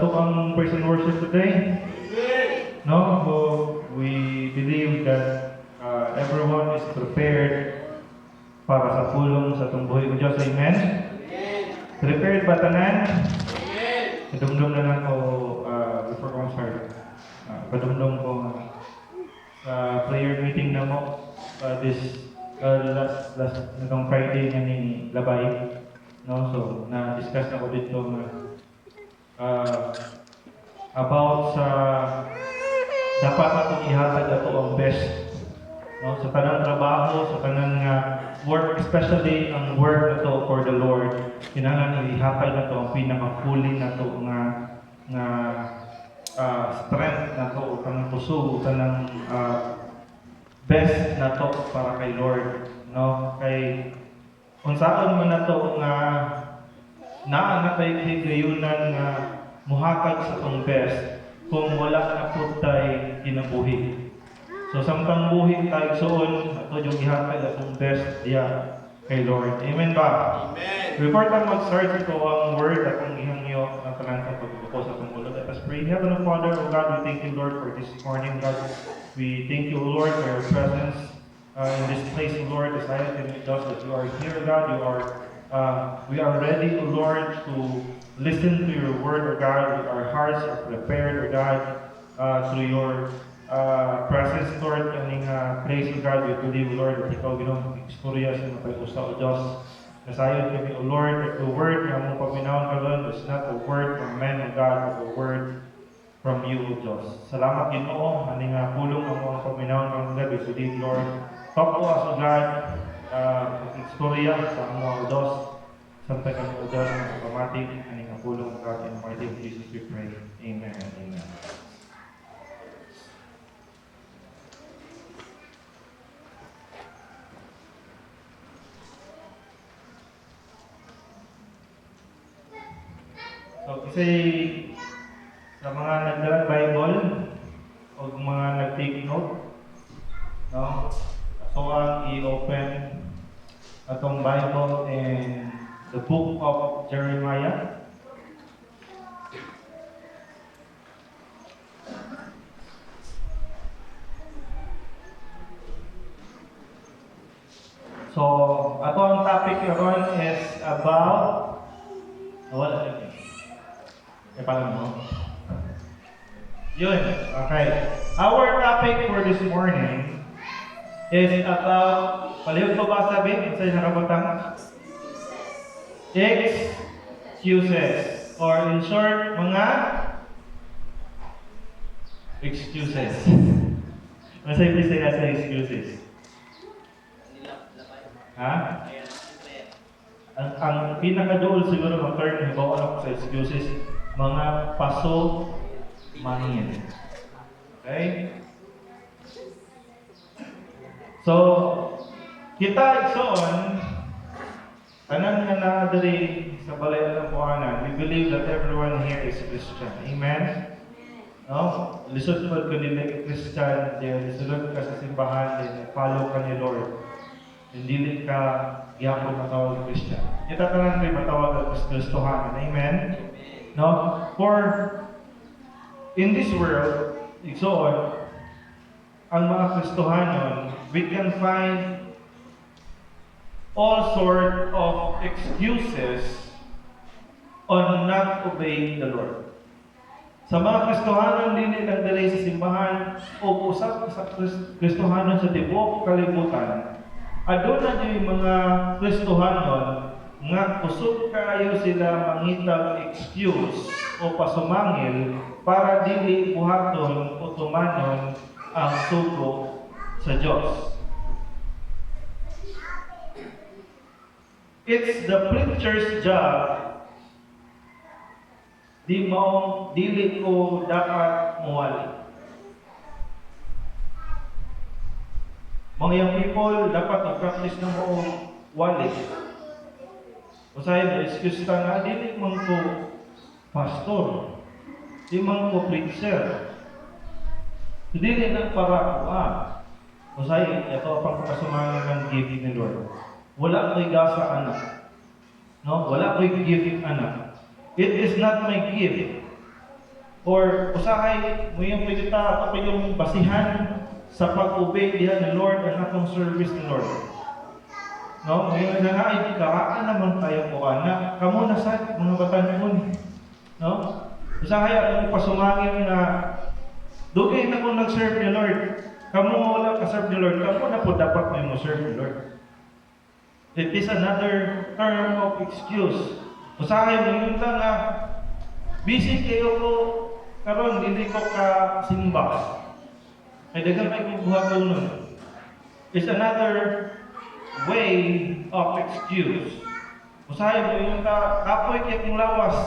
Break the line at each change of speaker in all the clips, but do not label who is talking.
So, ang praise and worship today, no? So, we believe that everyone is prepared para sa pulong sa itong buhay ko Diyos. Amen? Prepared ba tanan? Padumdum na lang ko, before ko start, padumdum ko sa prayer meeting na mo, this last nitong Friday nga ni Labay, no? So, na-discuss na ko dito about sa dapat natong ihatag ato ang best, no? Sa tanang trabaho, sa tanang work, especially ang work nato for the Lord, kinahanglan ihatag nato ang pinaka-fully nato nga strength nato, tanang puso, tanang best nato para kay Lord, no? Kay unsaon man nato nga naa na kay higayunan nga muhatag sa tong best kung wala na pud tay kinabuhi. So samtang buhi tayo soon, ato yung ihatag atong best diya kay Lord. Amen ba? Amen. Before tayo mag-start ito ang word atong ihangyo ng talanta pagbuko sa atong ulo. Let us pray. Heavenly Father, O God, we thank you, Lord, for this morning, God. We thank you, Lord, for your presence in this place, Lord. As I can us that you are here, God. We are ready, O Lord, to listen to your word, O God. Our hearts are prepared, O God, through your presence, Lord. Kaning praise, O God. We believe, Lord, that ikaw ginong istorya sa mga pag-usa, O Diyos. Nasayon kami, O Lord, that the word na mong paminawon ka, Lord, is not a word from men, O God, but a word from you, O Diyos. Salamat, Ginoo. Aning pulong ang mga paminawon ka, God. We believe, Lord. Talk to us, O God. Istorya sa mga Diyos. Sampai kami o Diyos ng pamating aning pulong God in the mighty name of Jesus we pray. Amen and amen. So, kasi sa mga nagdalang Bible o mga nag-take note, no? So, ang i-open atong Bible in the book of Jeremiah. So, ato ang topic ngayon is about wala lagi. Pala mo. Yun. Okay. Our topic for this morning is about palihog ko ba sabi? Sa nakabutang? Excuses. Or in short, mga excuses. Masay please say sa excuses. Ha? Ang pinakadool siguro ng term na bawa ako sa excuses, mga paso mangin. Okay? So, kita igsoon, tanan nga na diri sa balay ng puhanan, we believe that everyone here is Christian. Amen? No? Lisod po ko nila Christian, lisod ka sa simbahan, follow ka ni Lord. Hindi ka giyapon matawag Christian. Kita tanan rin matawag sa Kristohanan. Amen? No? For in this world, igsoon, ang mga Kristohanon, we can find all sort of excuses on not obeying the Lord. Sa mga Kristohanon, hindi lang dali sa simbahan o usap sa Kristohanon sa tibok kalibutan. Aduna yung mga Kristohanon nga kusog kayo sila mangitang excuse o pasumangil para dili buhaton o tumanon ang sugo sa Diyos. It's the preacher's job dili ko dapat muwali. Mga young people dapat mag-practice ng mo wali. Usahay na excuse ta nga dili man ko pastor, di man ko preacher. Dili na para usahay ito pang kapasumangan ng gift ni Lord. Wala ko'y gasa anak. No? Wala ko'y gift anak. It is not my gift Or usahay mo yung pagkita ako yung basihan sa pag-obey diha ni Lord ang atong service ni Lord. No, ngayon na nga ay karaan naman tayo ko anak. Kamo na sa mga batanon. No? Usahay atong pasumangin na dugay na ko nag-serve ni Lord. Kamo wala ka-serve ni Lord. Kamo na po dapat mo serve ni Lord. It is another term of excuse. Usahay mo yung nga busy kayo ko karon dili ko ka simba. Ay dagan may kubuhat ko nun. It's another way of excuse. Usahay mo yung kapoy kaya kong lawas.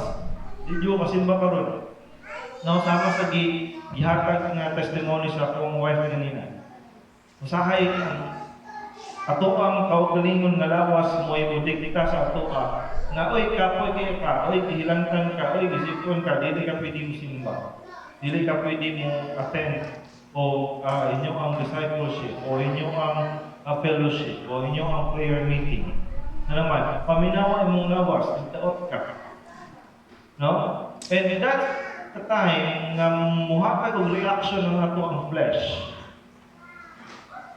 Di ka simba karon. No, sama sa gihatag nga testimony sa akong wife kanina. Usahay ato ang kaugalingon nga lawas mo ibudikta sa ato ka. Nga oy kapoy kaya ka, oy gihilantan ka, oy gisipon ka, dili ka pwede mo simba. Dili ka pwede mo attend o inyo ang discipleship o inyo ang fellowship o inyo ang prayer meeting. Na naman, paminawa imong lawas, itaot ka. No? And that's the time nga muhatag og reaction ng ato ang flesh.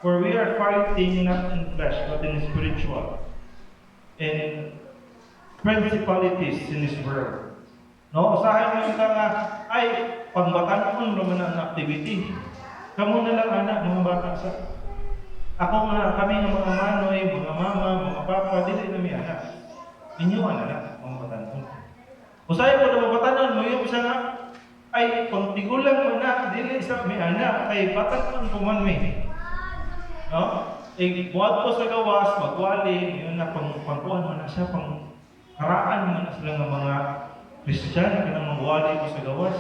For we are fighting not in flesh, but in spiritual. And principalities in this world. No? Usahay mo yung nga, ay, pangbatan naman ang activity. Kamu na lang anak, mga bata sa... Ako nga, kami ng mga manoy, mga mama, mga papa, dili na may anak. Inyo anak, mga batan. Usahay mo na mga batanan mo, yung isa nga, ay, kung tigulang mo na, dili isa may anak, ay batan kuman may. No? Eh, buhat ko sa gawas, magwali, yun na, pangkuhan mo na siya, haraan mo na sila ng mga Christian, kanang magwali ko sa gawas.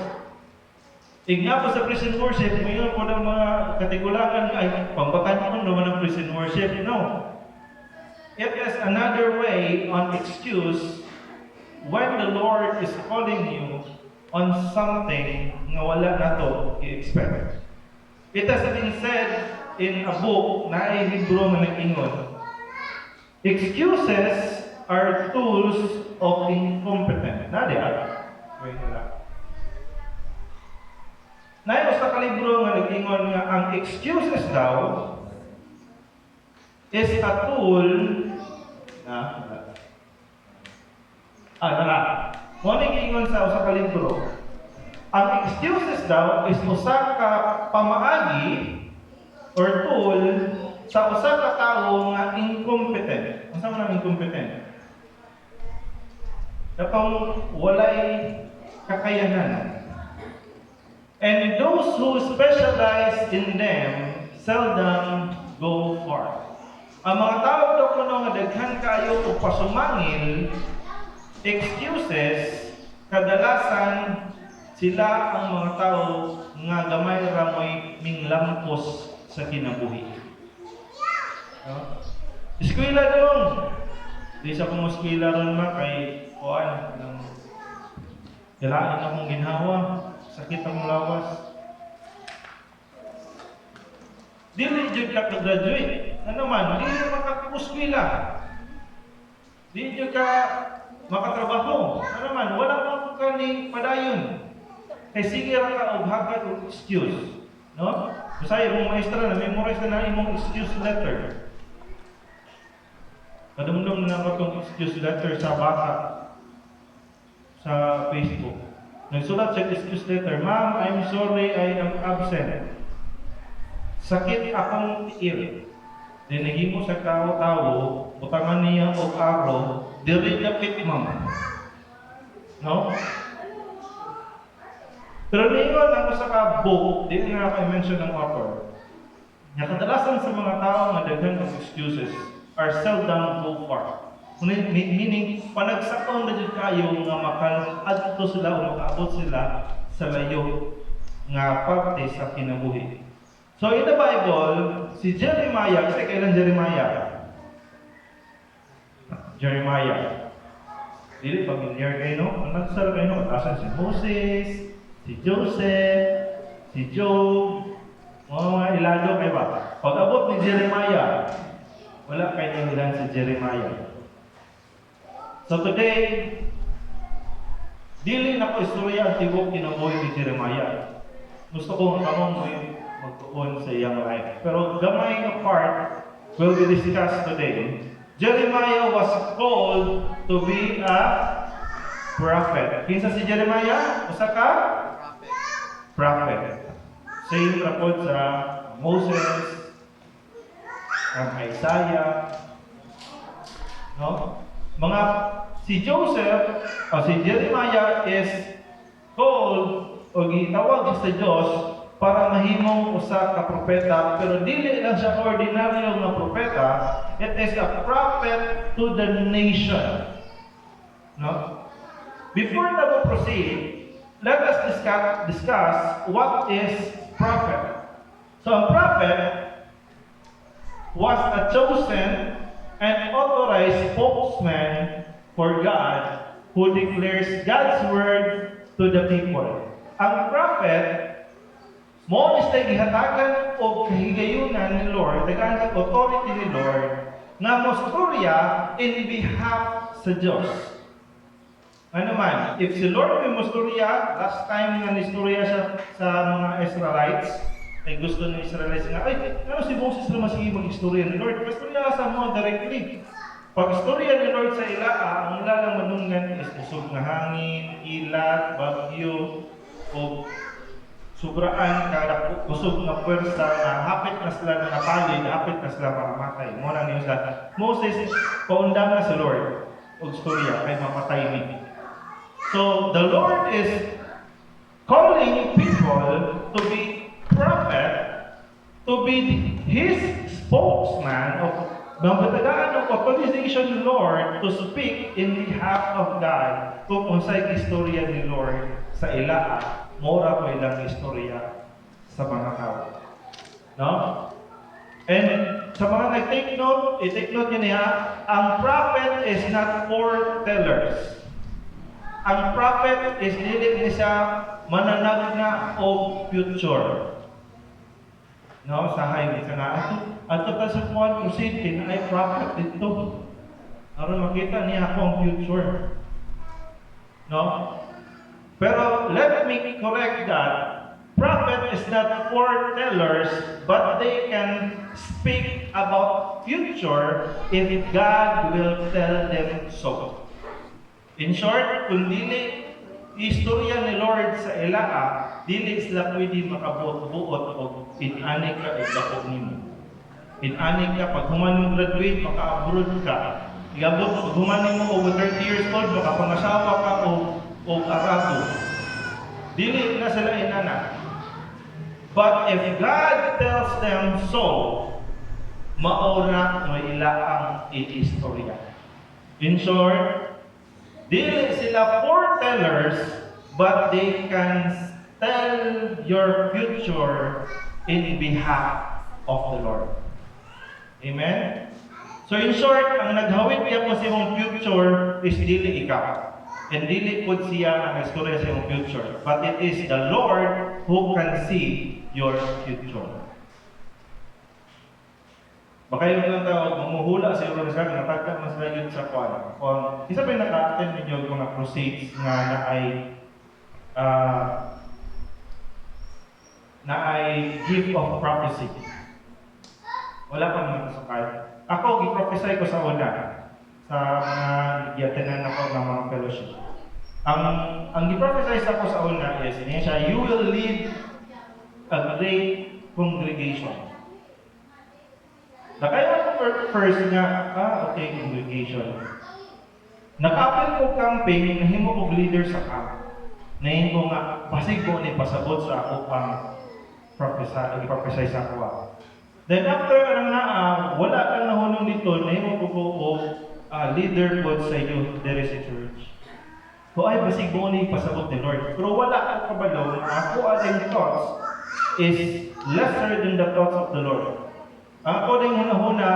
Eh, nga po sa prison worship, ngayon po ng mga katigulakan ay, pangbakan mo naman ng prison worship, no? It is another way on excuse when the Lord is calling you on something nga wala na to i-expect. It has been said in a book na ay libro nga nag-ingon. Excuses are tools of incompetence. Nadi wait lang. Nayo sa kalibro nga nag-ingon nga ang excuses daw is a tool na mo nag-ingon sa kalibro. Ang excuses daw is usa ka pamaagi or tool sa usa ka tawo nga incompetent. Unsa man ang incompetent? Katong walay kakayanan. And those who specialize in them seldom go far. Ang mga tao daw kuno nga daghan kayo og pasumangil, excuses, kadalasan sila ang mga tao nga gamay ra mo'y minglampos sa kinabuhi. No? Eskwela dong. Di sa kong eskwela ron ma kay kuan nang kailangan akong ginhawa, sakit ang lawas. Dili jud ka graduate. Ano man, dili makapag-eskwela. Dili jud ka makatrabaho. Ano man, wala man ka ni padayon. Kay sige ra ka og hagad og excuse. No? Bisaya mong maestra na memorize na imong excuse letter. Kadumdum na ako itong excuse letter sa bata sa Facebook. Nagsulat sa excuse letter, Ma'am, I'm sorry I am absent. Sakit akong tiil. Dinigin mo sa tao-tao, butangan niya o araw, diri kapit ma'am. No? Pero ningon ako sa book, di na ako i-mention ng author. Nga kadalasan sa mga tao nga daghan ng excuses are seldom go far. Meaning, panagsakon na dyan kayo nga makaadto sila o makaabot sila sa layo nga parte sa kinabuhi. So in the Bible, si Jeremiah, kasi kailan Jeremiah? Jeremiah. Dili familiar kayo, no? Ang nagsara kayo, no? Asan si Moses, si Joseph, si Job, mga ilado kayo ba? Pag abot ni Jeremiah, wala kayo nilang si Jeremiah. So today, Dili na ko istorya ang tibok kinabuhi ni Jeremiah. Gusto ko kamong magtuon sa iyang life. Pero gamay nga part will be discussed today. Jeremiah was called to be a prophet. Kinsa si Jeremiah? Usa ka? Prophet. Same kapod sa Moses, ang Isaiah, no? Mga si Joseph o si Jeremiah is called o gitawag sa Diyos para mahimong usa ka propeta, pero dili lang siya ordinaryo nga propeta. It is a prophet to the nation. No? Before we proceed, let us discuss what is prophet. So a prophet was a chosen and authorized spokesman for God who declares God's word to the people. Ang prophet mo is gihatagan og kahigayunan ni Lord, tagaan og authority ni Lord nga mostorya in behalf sa Dios. Ano man, if si Lord may mostorya, last time nga nistorya siya sa mga Israelites, ay gusto ng Israelites nga, ay, ano si Moses na masige mag-istorya ni Lord? Mastorya sa mo directly. Pag istorya ni Lord sa ila, ang ila lang manungan is usog na hangin, ilat, bagyo, o sobraan kada usog na pwersa na hapit na sila na napali, na hapit na sila makamatay. Muna niyo sa Moses, paundang na sa Lord, o istorya, kay mapatay ni. So, the Lord is calling people to be prophet, to be His spokesman of mabatagaan ng authorization ni Lord to speak in behalf of God kung unsay istorya ni Lord sa ila, mora ko ilang istorya sa mga tao. No? And sa mga nag-take note, i-take note niya, ang prophet is not foretellers. Ang prophet is dili siya mananag na o future. No, sahay ni kana ato ta sa kuan proceed in ay prophet dito. Aron makita niya ako ang future. No? Pero let me correct that. Prophet is not foretellers, but they can speak about future if God will tell them so. In short, kung dili istorya ni Lord sa ilaa, dili sila pwede makabuot-buot o in-ani ka dako nimo. In-ani ka pag human graduate, maka-abroad ka. Igabot pag human mo over 30 years old, makapangasawa ka o arato. Dili na sila inana. But if God tells them so, mauna mo ilaang i-istorya. In short, dili sila foretellers, but they can tell your future in behalf of the Lord. Amen? So in short, ang naghawid niya po sa iyong future is dili ikaw. And dili po siya ang istorya sa iyong future. But it is the Lord who can see your future. Baka yung lang tawag, mamuhula sa iyo sa natagka mas layon sa kwan. Kung isa pa yung naka-attend ninyo mga crusades na ay gift of prophecy. Wala pa naman kasukay. Ako, gi-prophesy ko sa una sa mga giatanan ako ng mga fellowship. Ang gi-prophesy sa ako sa una is, siya, you will lead a great congregation. Nakaya ko first nga, okay, congregation. Naka-apply ko camping, nahimo kong leader sa camp. Nahimo nga, pasig ko ni pasabot sa ako pang prophesy sa ako. Then after, wala kang nahunong dito, nahimo ko leader po sa youth, there is a church. So ay, pasig mo ni pasabot ni Lord. Pero wala kang kabalo, ako ating thoughts is lesser than the thoughts of the Lord. Ako din huna-huna,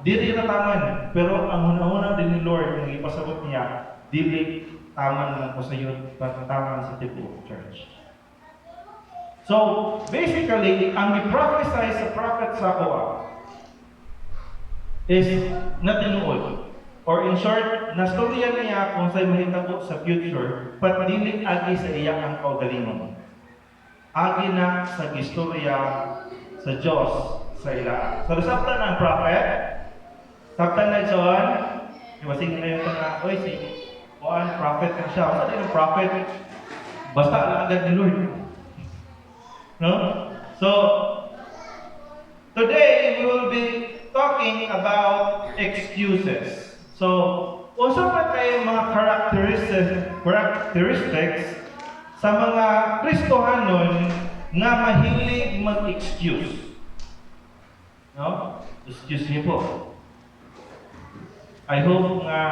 dili na taman. Pero ang huna-huna din ni Lord, nang ipasabot niya, dili taman lang po sa iyo, taman sa tipo church. So, basically, ang i-prophesy sa prophet sa Koa is natinuod. Or in short, nastorya niya kung sa'y mahitabo sa future, but dili agi sa iya ang kaugalingon. Agi na sa gistorya sa Diyos sa ila. So, nasabtan ang prophet, sabtan na ison, iwasing na yung mga, oy, si Juan, prophet ka siya. Sa din ang prophet, basta lang agad ni Lord. No? So, today we will be talking about excuses. So, usa pa kayo mga characteristics sa mga Kristohanon nga mahilig mag-excuse. No? Excuse niyo po. I hope nga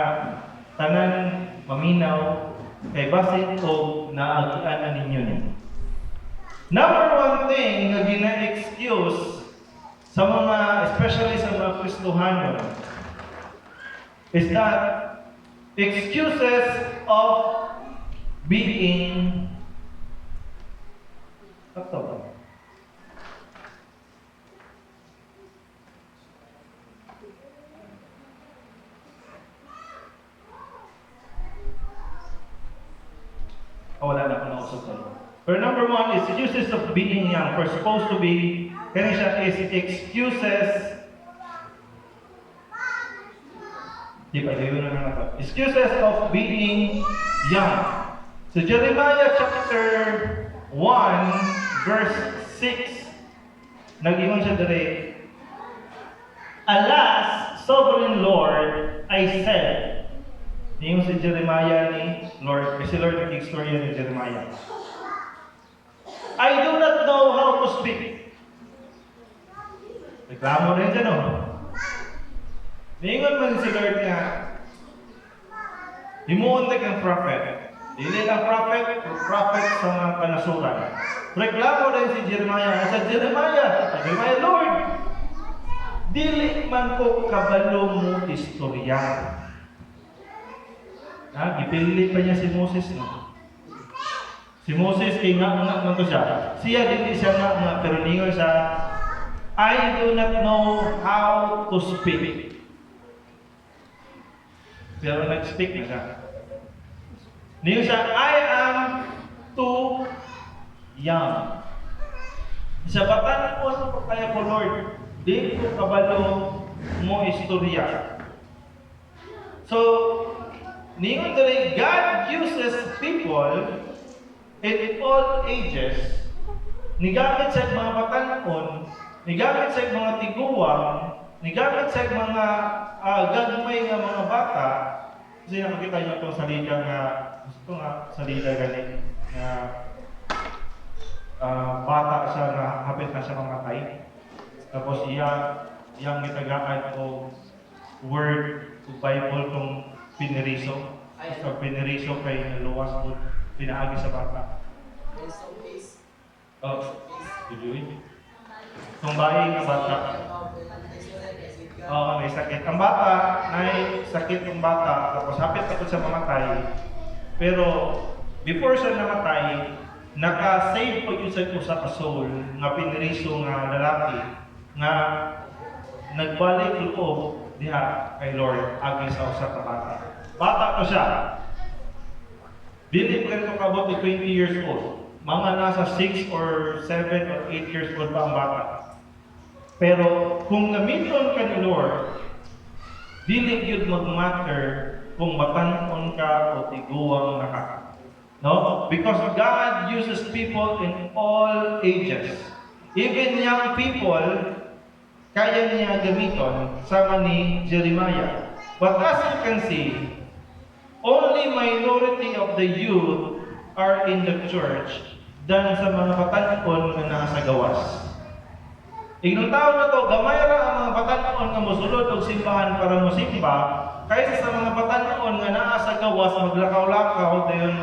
tanan maminaw kay basin o naagian ninyo ni. Number one thing nga gina-excuse sa mga, especially sa mga Kristohanon, is that excuses of being wala na ako nausap ko. But number one is excuses of being young. We're supposed to be, kaya siya is excuses. Di ba, yun na nga ito. Excuses of being young. So Jeremiah chapter 1, verse 6, nag-iwan siya dali, Alas, Sovereign Lord, I said, yung si Jeremiah ni Lord, kasi Lord nag-istorya ni Jeremiah. I do not know how to speak. Reklamo rin dyan, no? Niingon man si Lord nga, himuuntik ang prophet. Dili lang prophet sa mga kanasuran. Reklamo rin si Jeremiah. Sa Jeremiah, Lord, dili man ko kabalo mo istorya. Ipili pa niya si Moses, no? Si Moses, kay nga man to siya. Siya din siya nga, pero ningon siya, I do not know how to speak. Pero nag-speak na siya. Ningon siya, I am too young. Sa batan ko kaya ko, Lord, di ko kabalo mo istorya. So, ningon dali, God uses people in all ages, nigamit sa mga batanon, nigamit sa mga tiguwang, nigamit sa mga gagmay nga mga bata. Kasi nakakita niyo itong salida nga, gusto nga salida ganit, na bata siya na hapit na siya mamatay. Tapos iyang gitagaan o word o Bible kung piniriso. So piniriso kay luwas po pinaagi sa bata. Tuloy. Itong bayi ng bata. May sakit. Ang bata, may sakit yung bata, tapos hapit ako sa mamatay. Pero, before siya namatay, naka-save po yun sa ka-soul, nga piniriso nga lalaki, nga nagbalik loob diha kay Lord, agi sa usa ka bata. Bata to siya. Dili pa ito kabot 20 years old. Mga nasa 6 or 7 or 8 years old pa ang bata. Pero kung namiton ka ni Lord, dili yun mag-matter kung batanon ka o tiguwang na ka. No? Because God uses people in all ages. Even young people, kaya niya gamiton, sama ni Jeremiah. But as you can see, only minority of the youth are in the church than sa mga batanon na nasa gawas. Ignong tao na to, gamay ra ang mga batanon nga mosulod og simbahan para mosimba, kaysa sa mga batanon nga naa sa gawas maglakaw-lakaw dayon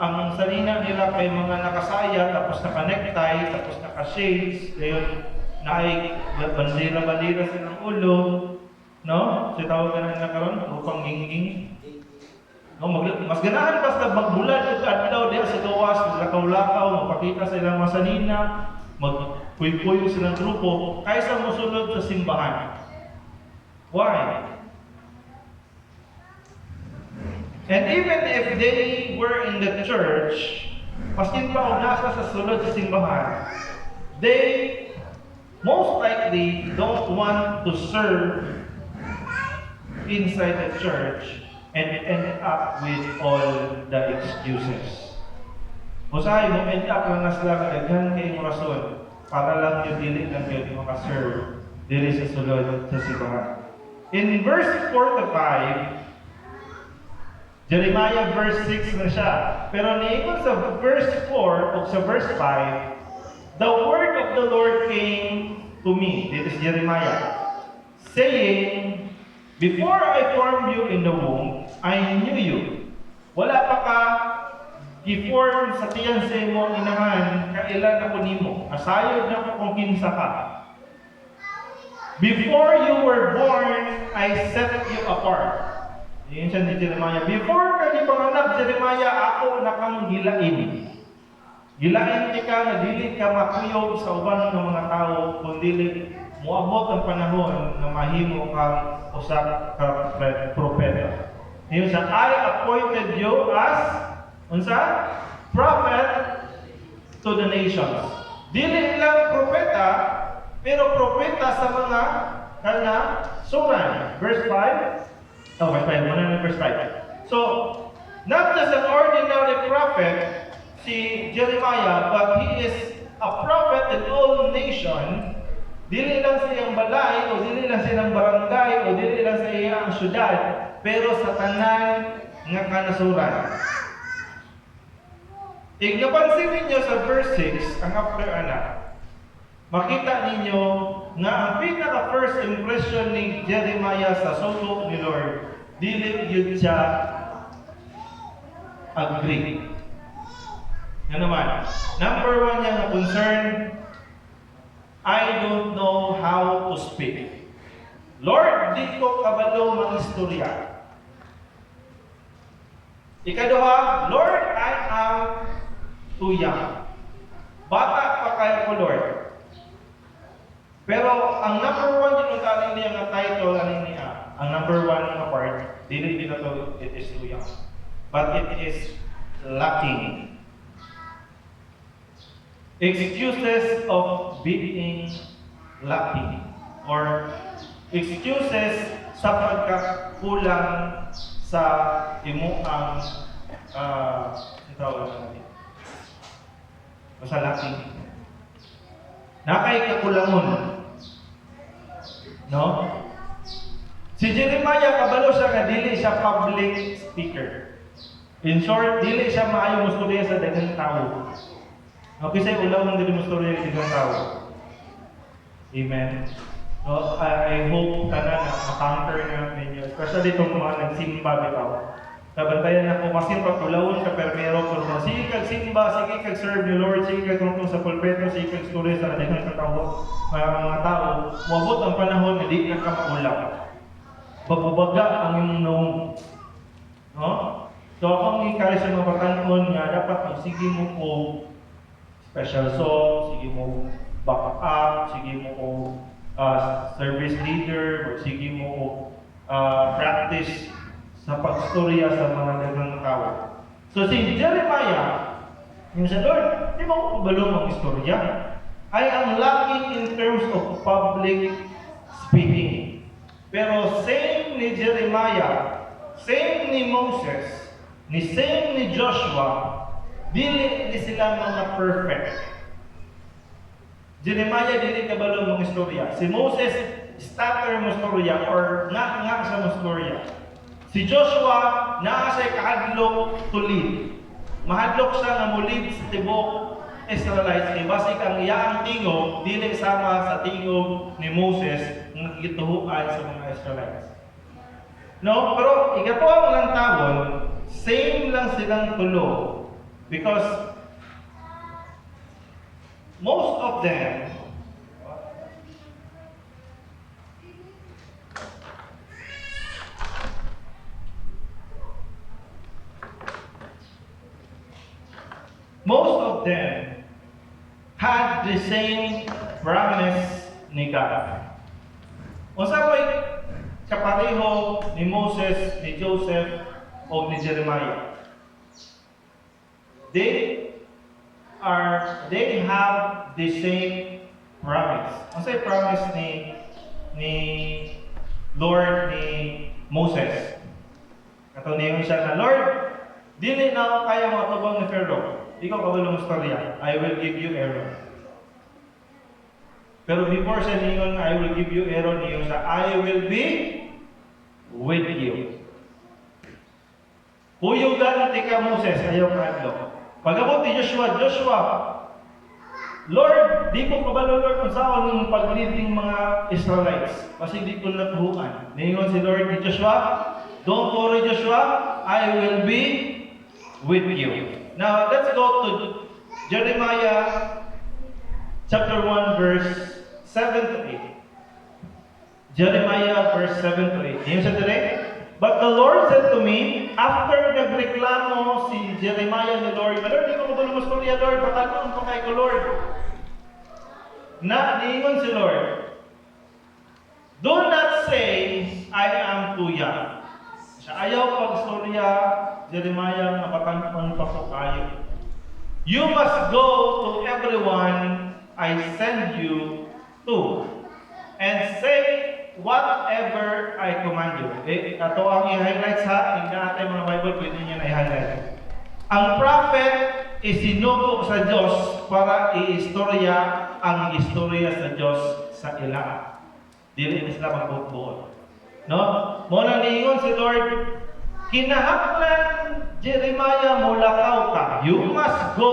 ang salina nila kay mga nakasaya, tapos naka-necktie, tapos naka-shades, dayon naay bandera-bandera sa ng ulo, no? Si tawag ka na karon, upang gingging. No, mas ganahan pa sa magbulad ug adlaw diha sa gawas, maglakaw-lakaw, magpakita sa ilang masanina, magpuy-puy silang grupo, kaysa mosunod sa simbahan. Why? And even if they were in the church, maskin pa o nasa sa sulod sa simbahan, they most likely don't want to serve inside the church and end up with all the excuses. Usahay mo, end up lang na sila kadaghan kayong rason para lang yung dili lang yung makaserve dili sa sulod sa simbahan. In verse 4 to 5, Jeremiah verse 6 na siya. Pero niingon sa verse 4 o sa verse 5, the word of the Lord came to me, this is Jeremiah, saying, before I formed you in the womb, I knew you. Wala pa ka i-form sa tiyan sa imong inahan, kailan ako nimo. Asayod na ko kung kinsa ka. Before you were born, I set you apart. Yun siya ni Jeremiah. Before ka gipanganak, Jeremiah, ako na kang gilain. Gilain ka na dili ka makuyog sa uban ng mga tao, kung dili moabot ang panahon na mahimo kang usa ka propeta. Yun siya, I appointed you as unsa? Prophet to the nations. Dili lang propeta, pero propeta sa mga suran. Verse 5. Oh, verse 5. Muna na verse 5. So, not just an ordinary prophet, si Jeremiah, but he is a prophet in all nation. Dili lang sa iyang balay, o dili lang sa iyang barangay, o dili lang sa iyang syudad, pero sa tanan nga kanasuran. Ignapansin ninyo sa verse 6, ang after anak, makita ninyo nga ang pinaka-first impression ni Jeremiah sa sulok ni Lord, dili yun siya agree. Yan naman. Number 1 niya na concern, I don't know how to speak. Lord, di ko kabalo mga istorya. Ikaduha, Lord, I am too young. Bata pa kayo ko, Lord. Pero ang number 1 yung taling niya nga title, niya, ang number 1 na part, dili na to, it is too young. But it is lacking. Excuses of being lacking. Or excuses sa pagkakulang sa imuang tawag natin. Basta lacking. Nakay kakulangon. No? Si Jeremiah, kabalo siya nga dili siya public speaker. In short, dili siya maayo musturya sa daghang tao. Okay, sa ulaw ng dili musturya sa daghang tao. Amen. So, I hope tanan na ma-counter na ninyo, especially itong mga nagsimba bitaw. Kabantayan na kung masin pagkulawon ka permero, pero sige kag simba, sige kag serve ni Lord, sige kag tungtong sa pulpeto, sige kag story sa daghang katao, mga tao, muabot ang panahon na di na ka maulaw. Bababaga ang imong noong. No? So akong ikari sa mga patanon nga dapat ang sige mo o special song, sige mo back up, sige mo o service leader, o sige mo o practice sa pagstorya sa mga daghang tao. So si Jeremiah, yung sa Lord, di mo kabalo ang istorya. I am lacking in terms of public speaking. Pero same ni Jeremiah, same ni Moses, same ni Joshua, dili sila mga perfect. Jeremiah dili kabalo ang istorya. Si Moses stutter mo istorya or nga sa mo istorya. Si Joshua, naa siya kahadlok to lead. Mahadlok siya nga mulid sa tibok Israelites. Kaya basik ang iyaang tingog, dili sama sa tingog ni Moses nga gituhuan sa mga Israelites. No? Pero ikatuang lang tawon, same lang silang tulo. Because most of them had the same promise ni God. Unsa may kapareho ni Moses, ni Joseph, o ni Jeremiah. They have the same promise. Ang say promise ni Lord ni Moses. Katuniyon siya na, Lord, dili na ako kaya matubang ni Pharaoh. Ikaw kabulong storya, I will give you Aaron. Pero before siya ningon, I will give you Aaron, niyon siya, I will be with you. Huyugan ti ka Moses, ayaw kadlo. Pagabot ni Joshua, Lord, di ko kabalo Lord kung saan ng pagliting mga Israelites. Kasi di ko natuhuan. Ningon si Lord ni Joshua, don't worry Joshua, I will be with you. Now, let's go to Jeremiah chapter 1 verse 7 to 8. Jeremiah verse 7 to 8. Yun sa today? But the Lord said to me, after nagreklamo si Jeremiah ni Lord, Lord, di ko matulong mas pamilya, Lord, pagkanoon pa kay ko, Lord. Na, niingon si Lord, do not say, I am too young. Siya ayaw pag-storya, Jeremiah, napakanon pa ko kayo. You must go to everyone I send you to, and say whatever I command you. Ito ang i-highlights ha. Tingnan natin mga Bible, pwede nyo na i-highlight. Ang prophet isinugo sa Diyos para i-istorya ang istorya sa Diyos sa ila. Dili sila magbubuot. No? Muna niingon si Lord, kinahanglan Jeremiah mulakaw ka. You must go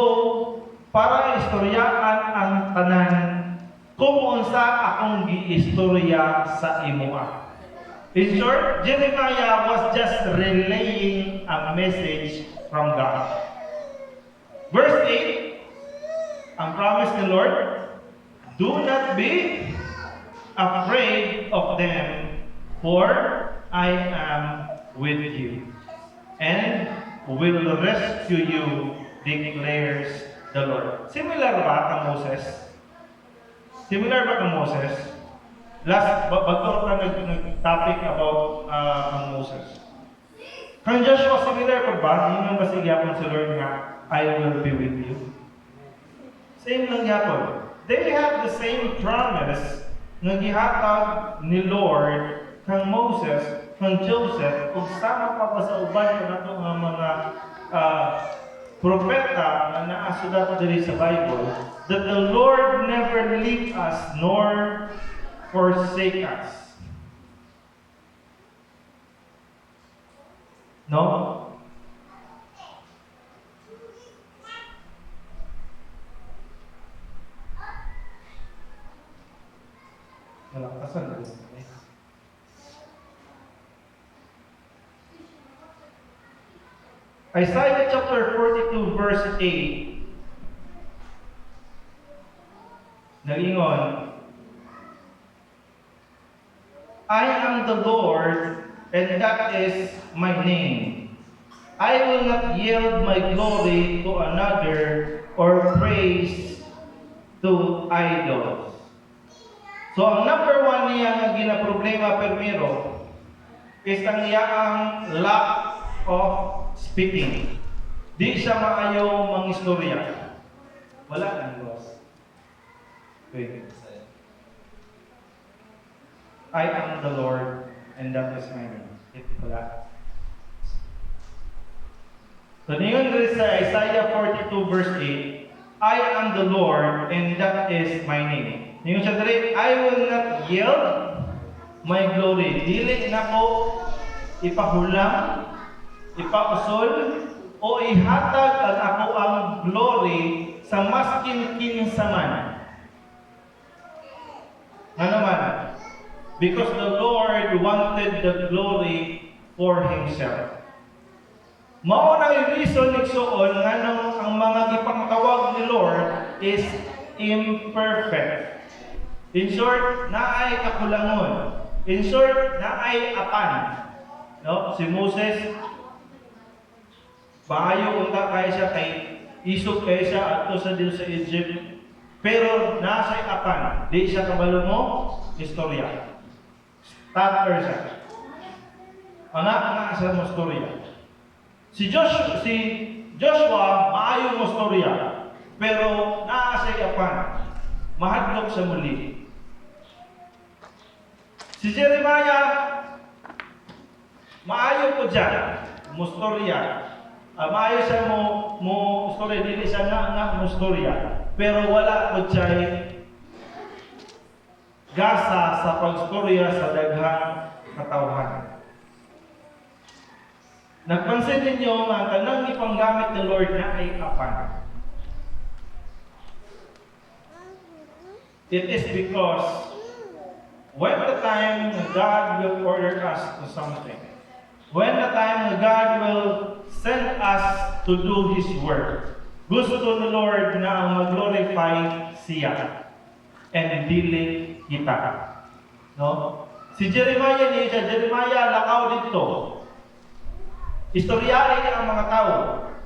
para istoryaan ang tanan kung unsa akong giistorya sa imuha. In short, Jeremiah was just relaying a message from God. Verse 8, ang promise ni Lord, do not be afraid of them, for I am with you, and will rescue you, declares the Lord. Similar ba kang Moses? Similar ba kang Moses? Last, bago ka nag-topic about ang Moses. Kang Joshua, similar pa ba? Yung ang basigyapan sa Lord nga, I will be with you. Same lang yapon. They have the same promise na gihatag ni Lord kang Moses, kang Joseph, kung sama pa ba sa uban ko na itong mga propeta na naasulat diri sa Bible, that the Lord never leave us nor forsake us. No? Malakasan na rin. Isaiah chapter 42 verse 8 nagingon, I am the Lord, and that is my name. I will not yield my glory to another or praise to idols. So ang number one niya nga ginaproblema permiro is ang iyang lack of speaking. Di siya maayaw mangistorya. Wala nang boss. Wait. I am the Lord, and that is my name. Wala. So niyon rin sa Isaiah 42 verse 8, I am the Lord, and that is my name. Niyon siya diri, I will not yield my glory. Dili na ko ipahulang, ipausol, o ihatag ang ako ang glory sa maskin kinsa man. Nga naman, because the Lord wanted the glory for Himself. Mao na yung reason nagsuon nga nang ang mga gipangtawag ni Lord is imperfect. In short, naay kakulangon. In short, naay apan. No? Si Moses, maayo unta kaya siya kay isog kaya siya ato sa Diyos sa Egypt. Pero nasa apan, di siya kabalo mo, istorya. Starter siya. Anak sa mo istorya. Si Joshua, maayong mostorya, pero naasay apan, mahadlok sa muli. Si Jeremiah, maayo po dyan, mostorya. Maayo siya mo storya, dili siya nga mostorya. Pero wala po dyan gasa sa pagstorya sa daghang katawhan. Nagpansin ninyo nga kanang ipanggamit ng Lord na ay apan. It is because when the time God will order us to something, when the time God will send us to do His work, gusto ng Lord na mag-glorify siya and dili kita. No? Si Jeremiah lakaw dito. Istoryahin niya ang mga tao.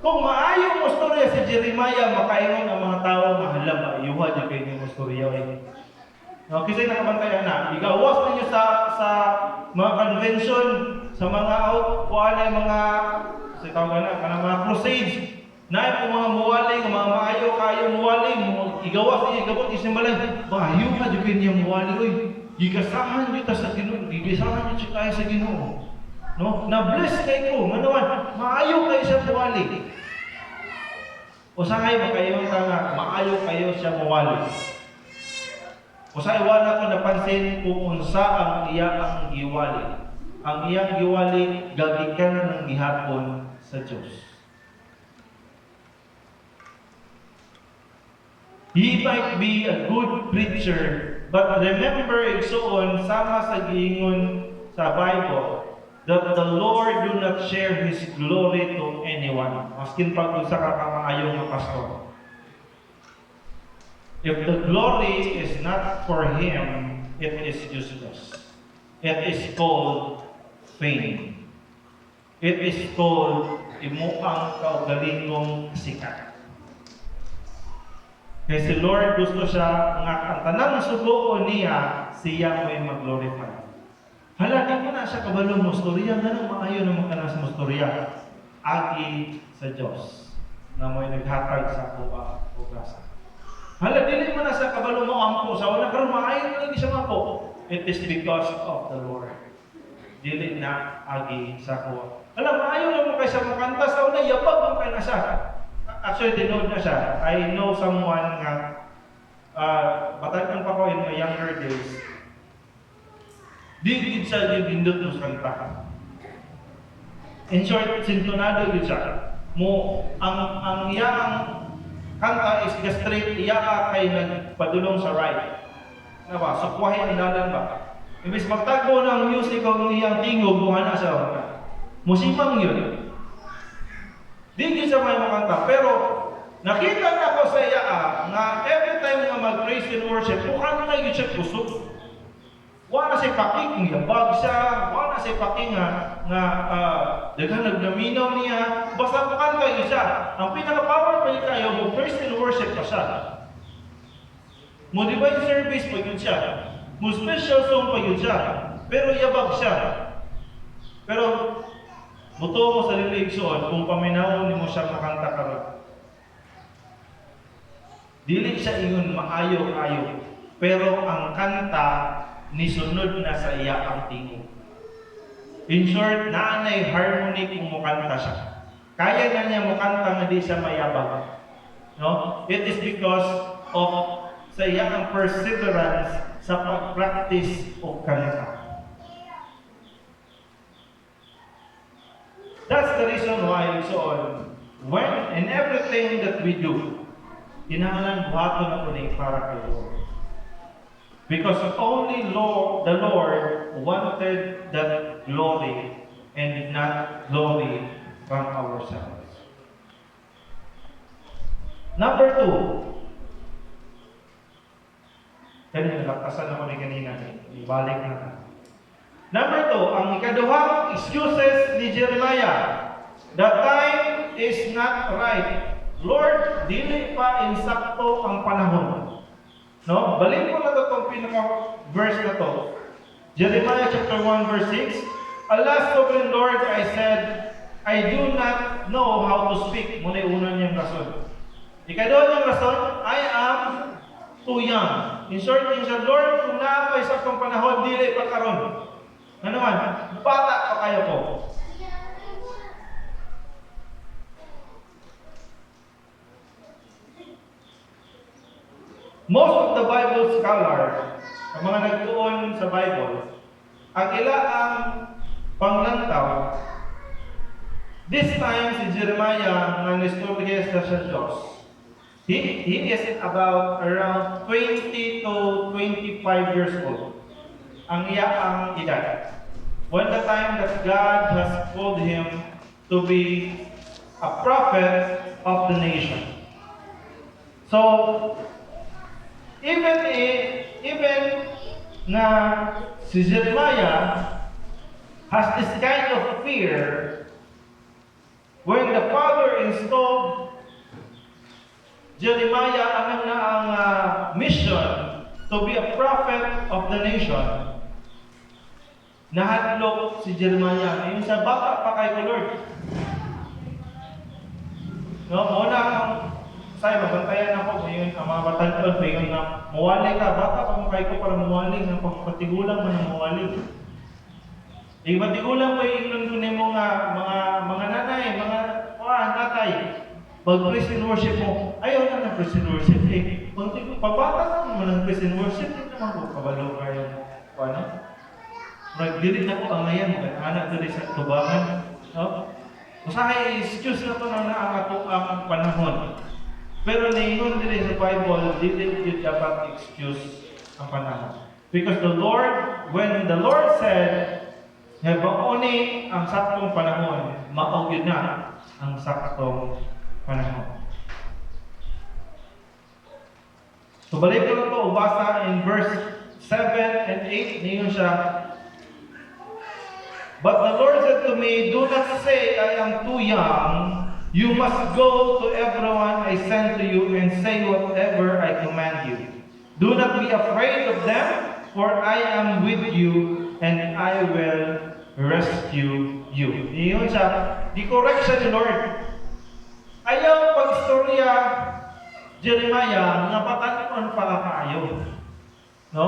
Kung maayong istorya si Jeremiah, makaingon ang mga tao, mahala ba, iuha dyan kayo ng istorya. No, kasi nakabantayan na, igawas ninyo sa mga convention, sa mga mga crusades, na yung mga muwaling, mga maayo kayo muwaling, igawas ninyo, igabot, isimbalay, bahayo ka dyan kayo niya muwaling, gigasahan nyo ta sa Ginoo, gigasahan nyo kayo sa Ginoo. No? Na-bless kayo, manawan, maayo kayo siya muwali. Usahay makayo nga, maayo kayo siya muwali. Usahay wala ko napansin kung unsa ang iyang giwali. Ang iyang giwali, gagikan ng gihapon sa Diyos. He might be a good preacher, but remember, igsoon, sama sa giingon sa Bible, that the Lord do not share His glory to anyone. Maskin pag sa kakamaayong na pastor. If the glory is not for Him, it is useless. It is called fame. It is called imuang kaugalingong sikat. Kaya si Lord gusto siya nga ang tanang sugo niya, siya may mag-glorify. Hala, di mo na siya kabalong mostorya, ganang maayo naman ka na sa mostorya. Agi sa Diyos na mo'y naghatag sa kuwa o grasa. Hala, dili mo na sa kabalong mo ampo sa wala, pero maayo na lang siya mako. It is because of the Lord. Dili na agi sa kuwa. Hala, maayo lang mo kayo sa makanta sa una, yapag mo kayo na siya. Actually, dinood na siya. I know someone nga, batagan pa ko in my younger days, di siya yung bindot mo sa kanta. In short, sintonado yun siya. Ang iyang kanta is the straight, iya kay nagpadulong sa right. Na ba? Sukwahin ang dalan ba? Ibig magtagbo ng music o ng iyang tingog, buha na siya. Musimang yun. Di yun siya may makanta. Pero, nakita na ko sa iya nga every time nga mag-praise and worship, mukha na yun siya kusog. Wala siya paking, yabag siya, wala siya paking daghan nagnaminaw niya, basta makanta yun siya. Ang pinaka-power pa yun kayo, mo praise and worship pa siya. Mo divine service pa yun siya. Mo special song pa yun siya. Pero yabag siya. Pero, muto mo sa liligsoon, kung paminawon mo siya makanta karon. Dili siya ingon maayo-ayo. Pero ang kanta, nisunod na sa iya ang tingog. In short, naanay harmony kung mukanta siya. Kaya na niya mukanta nga di siya mayabang. No? It is because of sa iya ang perseverance sa pag-practice o kanta. That's the reason why so on. When in everything that we do, kinahanglan buhaton na po ni para kay Lord. Because only the Lord wanted that glory and not glory from ourselves. Number 2. Kanina, nagkasan ako ni kanina. Ibalik na. Number 2, ang ikaduhang excuses ni Jeremiah. The time is not right. Lord, dili pa insakto ang panahon. No? Balik mo na ito itong pinaka-verse na to. Jeremiah chapter 1 verse 6. Alas, sovereign Lord, I I do not know how to speak. Muna una niyang rason. Ikaduha niyang rason, I am too young. In short, Lord, kung naapay sa akong panahon, dili pa karon. Ano man, bata pa kayo ko. Most of the Bible scholars, ang mga nagtuon sa Bible, ang ilaang panglantaw, this time si Jeremiah nga nistorya sa Diyos. He is about around 20 to 25 years old. Ang iyaang edad. When the time that God has called him to be a prophet of the nation. So, even na si Jeremiah has this kind of fear when the Father installed Jeremiah ang mission to be a prophet of the nation. Nahadlok si Jeremiah. Ngayon sa bata pa kay Lord. No, muna ang say mabantayan ako ngayon ang mga batang ngayon na muwali ka, bata pa mo kay ko para muwali ng pagpatigulang man ang muwali. Patigulang pa yung nimo nga mga nanay, mga tatay. Pag praise and worship mo, ayaw na ng praise and worship. Pabata naman ng praise and worship, hindi naman ko kabalo kayo. Ano? Nagdilit na ko ang ngayon, anak dali sa tubangan. No? Usahay, excuse na ito na naangato ang panahon. Pero naingon din sa Bible, dili yun dapat excuse ang panahon. Because the Lord, when the Lord said, Hebaoni ang saktong panahon, maog yun na ang saktong panahon. So balik ko lang ito, ubasa in verse 7 and 8, niyon siya, but the Lord said to me, do not say I am too young. You must go to everyone I send to you and say whatever I command you. Do not be afraid of them, for I am with you and I will rescue you. Iyon siya, di correct siya ni Lord. Ayaw pag-istorya Jeremiah nga patanon pa kaayo. No?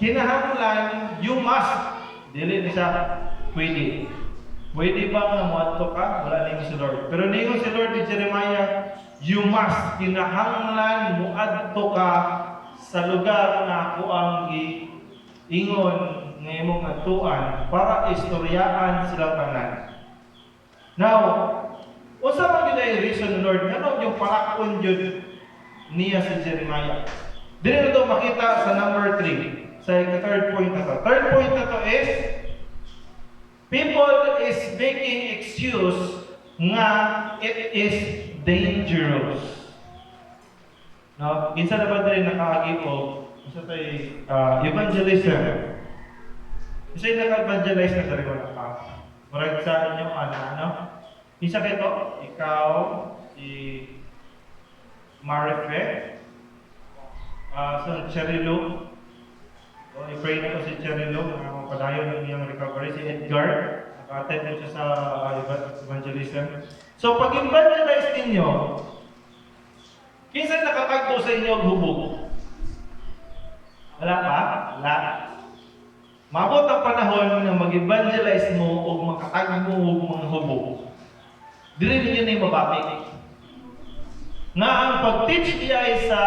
Kinahanglan, you must. Dili ni siya pwede. Pwede ba nga muadto ka? Wala nang si Lord. Pero ningon si Lord ni Jeremiah, you must. Kinahanglan muadto ka sa lugar na ako ang ingon ng imong atuan para istoryaan silang tanan. Now, unsa man gyud ay reason ni Lord ngano yung palakon jud niya si Jeremiah. Dili na to makita sa number 3. Sa third point na to. Third point na to is people is making excuse nga it is dangerous. No, kinsa na ba diri nakaagi og isa tay evangelism. Isa naka-evangelize na diri wala pa. Murag sa inyo ano? Isa kay to, ikaw si Marife, sa Cherilo. I-pray na ko si Cherilo, padayon ng iyang recovery. Si Edgar, naka-attend mo siya sa evangelism. So, pag evangelize ninyo, kinsan nakatagpo sa inyo ang hubog? Wala pa? Wala. Mabot ang panahon na mag-evangelize mo o makatagpo mo mga hubog. Dili ninyo na yung mabati. Nga ang pag-teach niya ay sa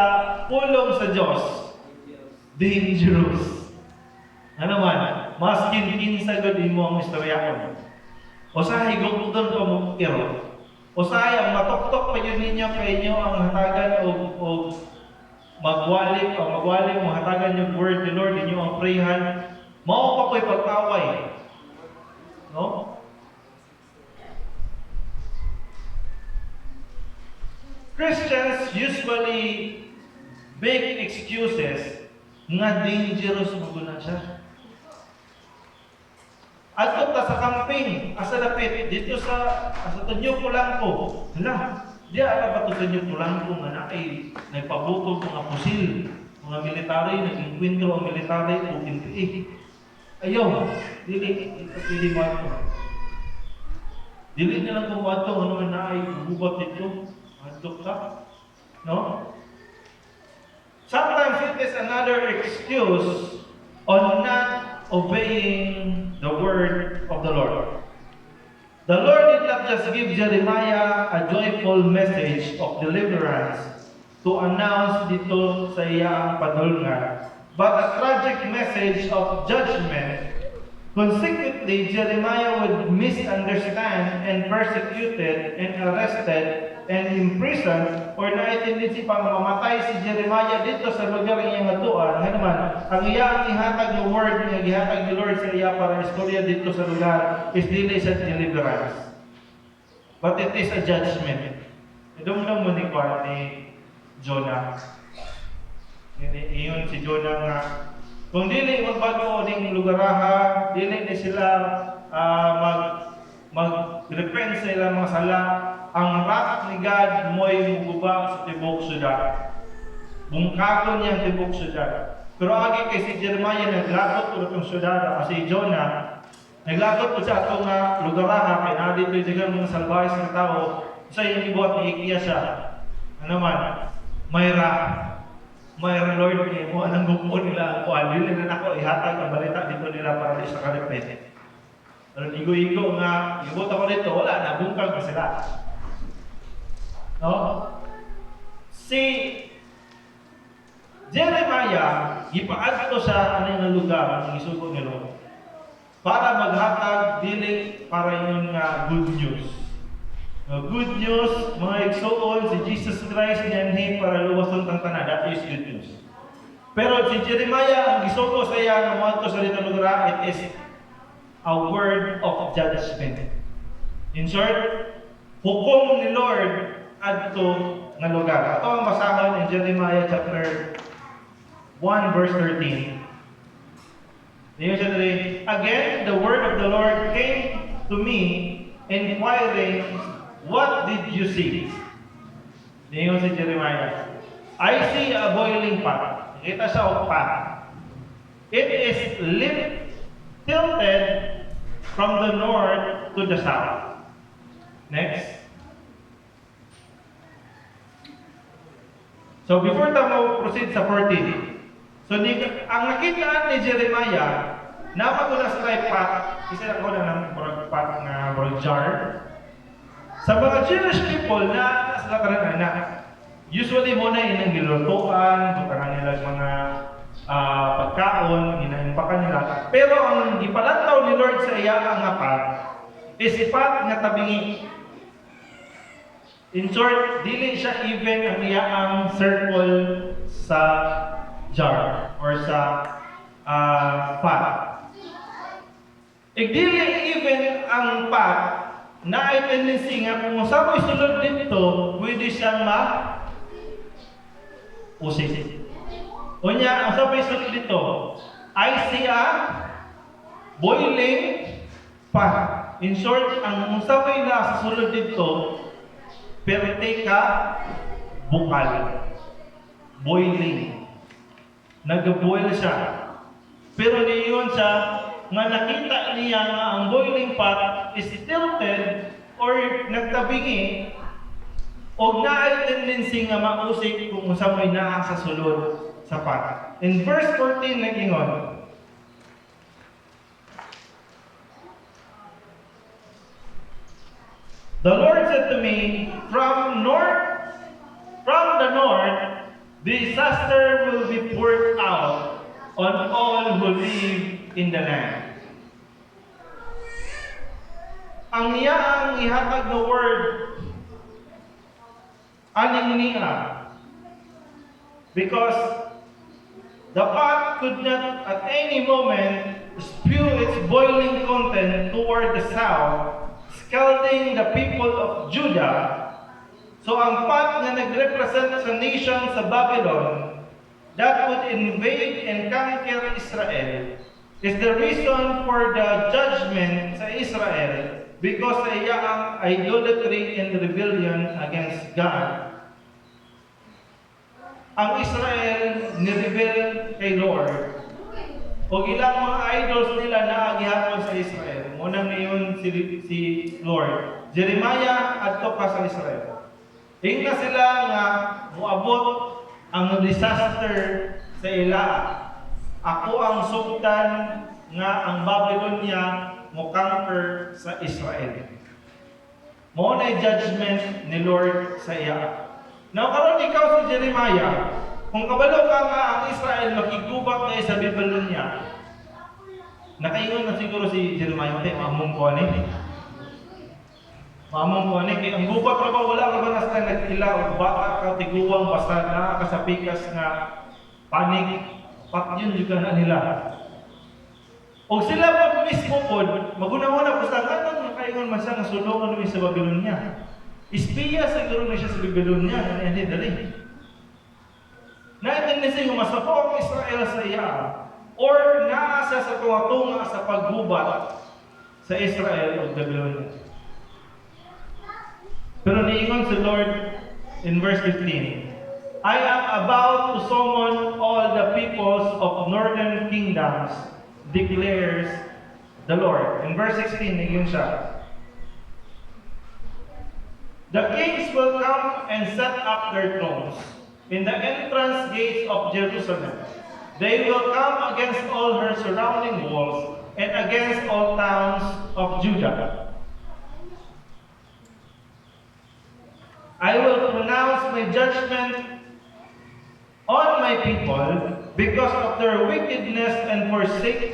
pulong sa Diyos, dangerous. Ano man, maskin kinsa gud imo ang istorya ko. O sa higugton ko mo iro. O sa ang matok-tok pa yun ninyo kay inyo ang hatagan o magwali mo hatagan yung word ni Lord inyo ang prayhan. Mao pa ko'y pagkaway. No? Christians usually make excuses nga dangerous mo na siya. At ta sa camping, asa lapit dito sa Tunyo Polanco. Hala, di ara ba to Tunyo Polanco nga ay nagpabutol mga pusil, mga military nag-inkwentro ang military o ayaw, dili mo ito. Dili na lang kung ato, ano na ay gubat ito. Adto ka. No? Sometimes it is another excuse on not obeying the word of the Lord. The Lord did not just give Jeremiah a joyful message of deliverance to announce dito sa iyang padulngan, but a tragic message of judgment. Consequently, Jeremiah would misunderstand and persecuted and arrested and imprisoned, or na-tendency pa mamatay si Jeremiah dito sa lugar niyang atuan. Nga naman, ang iyang ihatag ng word nga gihatag ni Lord sa iya para istorya dito sa lugar is dili sa deliverance, but it is a judgment. Idumdum mo ni Jonah. Iyon si Jonah nga, kung dili magbago ning lugaraha, dili ni sila mag-repent sa ilang mga sala, ang wrath ni God mo'y muguba sa tibok syudad. Bungkagon niya ang tibok syudad. Pero agi kay si Jeremiah naglagot ulit ang syudad, kasi Jonah naglagot po sa atong lugaraha, kaya na dito yung mga salbahis ng tao, sa yung ibuhat ni Ikiya siya. Ano man, may Lord, mo anong gupo nila ako, dili na ako ihatag ang balita dito nila para di sa karepete. Pero igo-igo nga, ibot ako dito, wala na, bungkag pa sila. No? Si Jeremiah, ipaadto sa anong lugar ang isugo ni Lord para maghatag dili para yun nga good news. Good news, mga igsoon, si Jesus Christ niyanhi para luwason tang tanan. That is good news. Pero si Jeremiah, ang gisugo sa iya nga moadto sa dito lugar, it is a word of judgment. In short, hukom ni Lord adto nga lugar. Ato ang basahon in Jeremiah chapter 1 verse 13. Again, the word of the Lord came to me, inquiring, what did you see? Niyon si Jeremiah, I see a boiling pot. Nakita siya o pot. It is tilted from the north to the south. Next. So before tayo proceed sa 14, so ang nakitaan ni Jeremiah, napagula sa kay pot, isa ako na ng pot na jar. Sa mga Jewish people na sila karan na usually mo na inang gilutuan, butangan nila mga pagkaon, inaimbakan nila. Pero ang gipalantaw ni Lord sa iya nga pot is pot nga tabingi. In short, dili siya even ang iya ang circle sa jar or sa pot. Dili even ang pot na ay tendency nga kung sa mo'y sulod dito, pwede siyang usik. Unya, ang sa mo'y sulod dito, I see a boiling pot. In short, ang sa mo'y sa sulod dito, perte ka bukal. Boiling. Nag-boil siya. Pero niyon siya, nga nakita niya nga ang boiling pot is tilted or nagtabingi o naay tendency nga mausik kung sa mo'y naa sa sulod sa pot. In verse 14 nag-ingon, the Lord said to me, from the north, disaster will be poured out on all who live in the land. Ang iyang ihatag na word, aning niya, because the pot could not at any moment spew its boiling content toward the south, scalding the people of Judah. So ang pot na nagrepresent sa nation sa Babylon that would invade and conquer Israel is the reason for the judgment sa Israel because sa iyang idolatry and rebellion against God. Ang Israel nirebel kay Lord. O ilang mga idols nila na agihapon sa Israel. Muna ngayon si Lord. Jeremiah adto ka sa Israel. Ingna sila nga moabot ang disaster sa ila. Ako ang sugdan nga ang Babylonia mo conquer sa Israel. Mao na judgment ni Lord sa iya. Now karon ikaw si Jeremiah, kung kabalo ka nga ang Israel makigubat kay sa Babylonia, nakaingon na siguro si Jeremiah, among ko ani. Mamang ko ani kay ang gubat ra ba wala ra ba na sa nagila o bata ka tiguwang basta na ka sa pikas nga panig patyon juga na nila. O sila pa mismo pod maguna-una basta nganong nakaingon man siya nga sulungan mi sa Babylonia. Espiya siguro na siya sa Babylonia ani dali. Natin ni siya masapo ang Israel sa iya or naa siya sa tunga sa paggubat sa Israel o Babylonia. Pero niingon si Lord in verse 15, I am about to summon all the peoples of northern kingdoms, declares the Lord. In verse 16, niingon siya, the kings will come and set up their thrones in the entrance gates of Jerusalem. They will come against all her surrounding walls and against all towns of Judah. I will pronounce my judgment on my people because of their wickedness and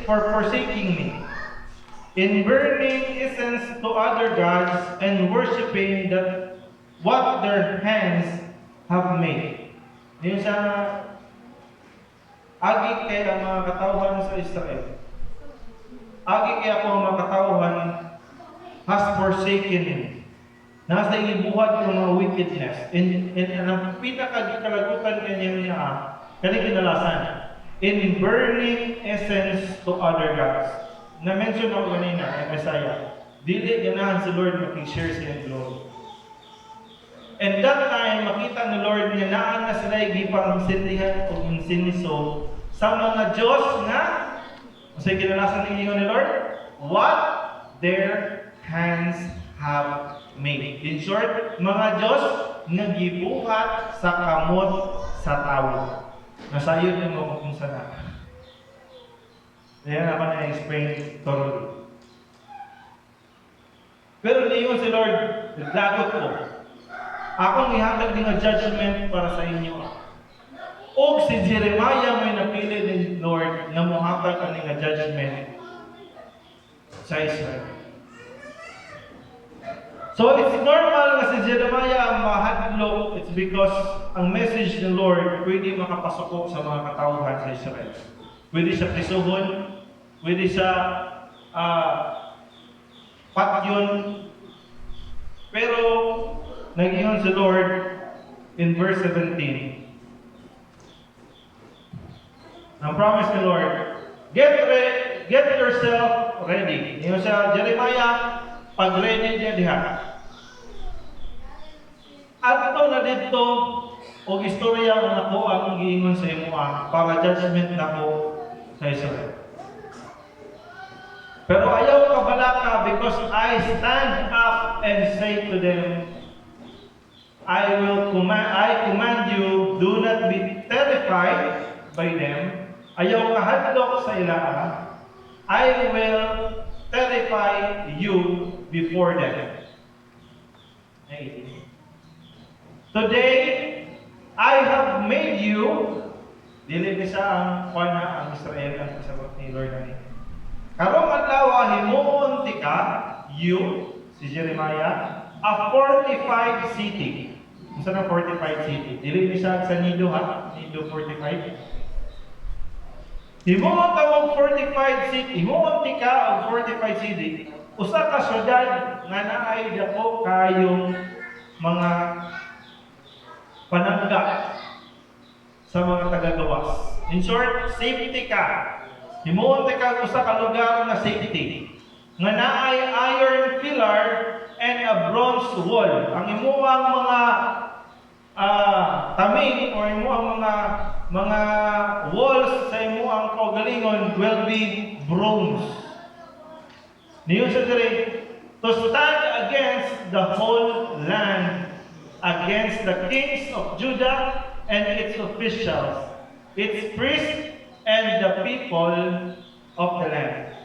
forsaking me, in burning incense to other gods and worshiping what their hands have made. Yun siya, agi kay ang mga katawhan sa Israel. Agi kay ako ang mga katawhan has forsaken me. Nasa ibuhat ng mga wickedness. And ang pinakagikalagutan kanya niya, kanya kinalasan. In burning essence to other gods. Na-mention ako kanina, ay Messiah. Dili ganahan si Lord makishare siya ng glory. And that time, makita ni Lord niya naan na sila igipang sindihan o insiniso sa mga Diyos na, kasi kinalasan ni Lord, what their hands have made. In short, mga Diyos nagibuhat sa kamot sa tao. Nasayod niyo mo kung saan. Ayan ako na-explain thoroughly. Pero niyon si Lord, naglagot ko. Akong ihatag din ang judgment para sa inyo. O si Jeremiah may napili ni Lord na muhatag ang judgment sa Israel. So it's normal na si Jeremiah ang mahadlok. It's because ang message ng Lord pwede makapasok sa mga katauhan sa Israel. Pwede siya prisuhon, pwede siya patyon. Pero nag-iyon si Lord in verse 17. Ang promise ni Lord, get yourself ready. Iyon siya, Jeremiah, pag-ready niya diha. At ito na dito, o istorya ang ako ang giingon sa imo para judgment na ko sa Israel. Pero ayaw ka balaka because I stand up and say to them, I command you, do not be terrified by them. Ayaw ka hadlok sa ilaan. I will terrify you before them. Today, I have made you, dili ni sa ang kuana ang Israel ang kasabot ni Lord ani. Karong adlaw himuon ti ka, you si Jeremiah, a fortified city. Unsa na fortified city? Dili ni sa nido ha, nido fortified. Himuon ta og fortified city, himuon ti ka og fortified city. Usa ka syudad nga naay dako kayong mga panangga sa mga taga-gawas. In short, safety ka. Himuon ti ka usa ka lugar na safety. Nga naay iron pillar and a bronze wall. Ang imuang mga taming o imuang mga walls sa imuang kaugalingon will be bronze. Niyo sa diri, to stand against the whole land, against the kings of Judah and its officials, its priests, and the people of the land.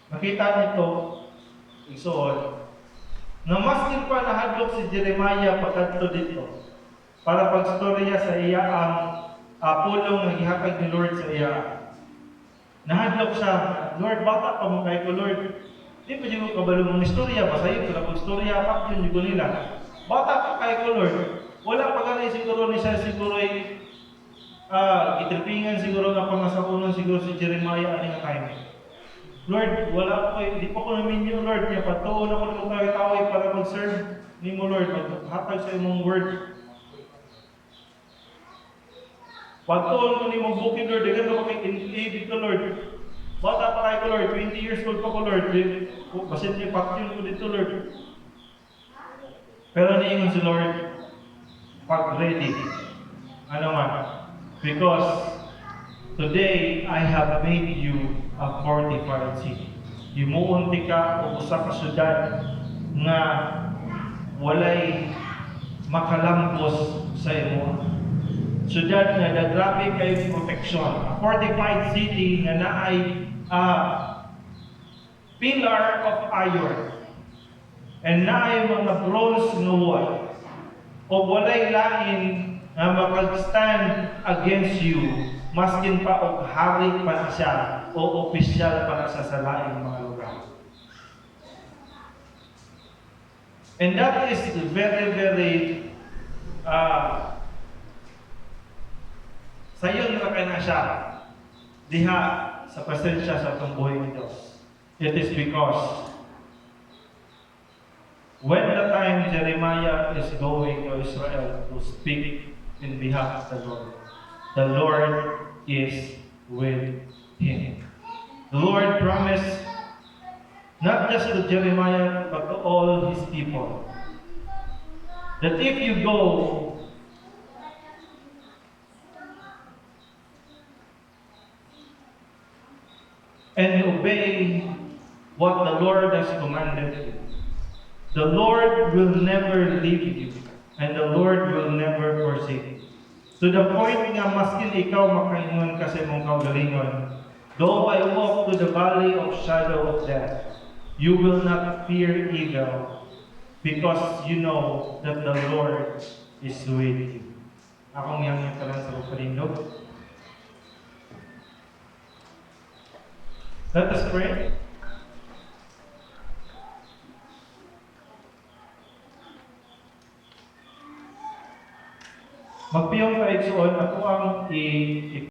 Nakita nito, isuod, na maskin pa nahadlok si Jeremiah pagkadto dito para pagstorya sa iya ang pulong nga gihatag ni Lord sa iya. Nahadlok siya, Lord, bata pa mo kay ko, Lord. Di pa dyan ko kabalo mong istorya, basahin ko na kung istorya pa, yun ko nila. Bata pa kay ko, Lord. Wala pa ganay siguro ni siya, siguro ay itripingan siguro nga pangasakunan siguro si Jeremiah aning time. Lord, wala ko, di pa ko namin yun, Lord. Kaya patuon ako ng mga taway para mag-serve ni mo, Lord. Maghatag sa imong word. Pagtuon ko ni mong bukid, Lord, dagan ko kay ko, Lord. Bata pa kayo ko, Lord. 20 years old pa ko, Lord. Basit niya paktyon ko dito, Lord. Pero niingon si Lord, pag ready. Ano nga? Because today, I have made you a fortified city. Himuunti ka o usa ka syudad nga walay makalambos sa imo. Syudad nga dagrabe kay protection. A fortified city nga naay pillar of iron. And naay mga bronze nga wall. O walay lain nga makag-stand against you, maskin pa og hari pa na siya o opisyal pa na sa laing mga lugar. And that is very, very sayon na kaya na siya diha sa presensya sa itong buhay ni Diyos. It is because when the time Jeremiah is going to Israel to speak in behalf of the Lord is with him. The Lord promised not just to Jeremiah but to all his people that if you go and obey what the Lord has commanded you, the Lord will never leave you, and the Lord will never forsake you. To the point nga maskin ikaw makaingon ka sa imong kaugalingon, though I walk to the valley of shadow of death, you will not fear evil, because you know that the Lord is with you. Akong yang ka lang sa pagpalindog. Let us pray. Magpiyong ka igsuon ako ang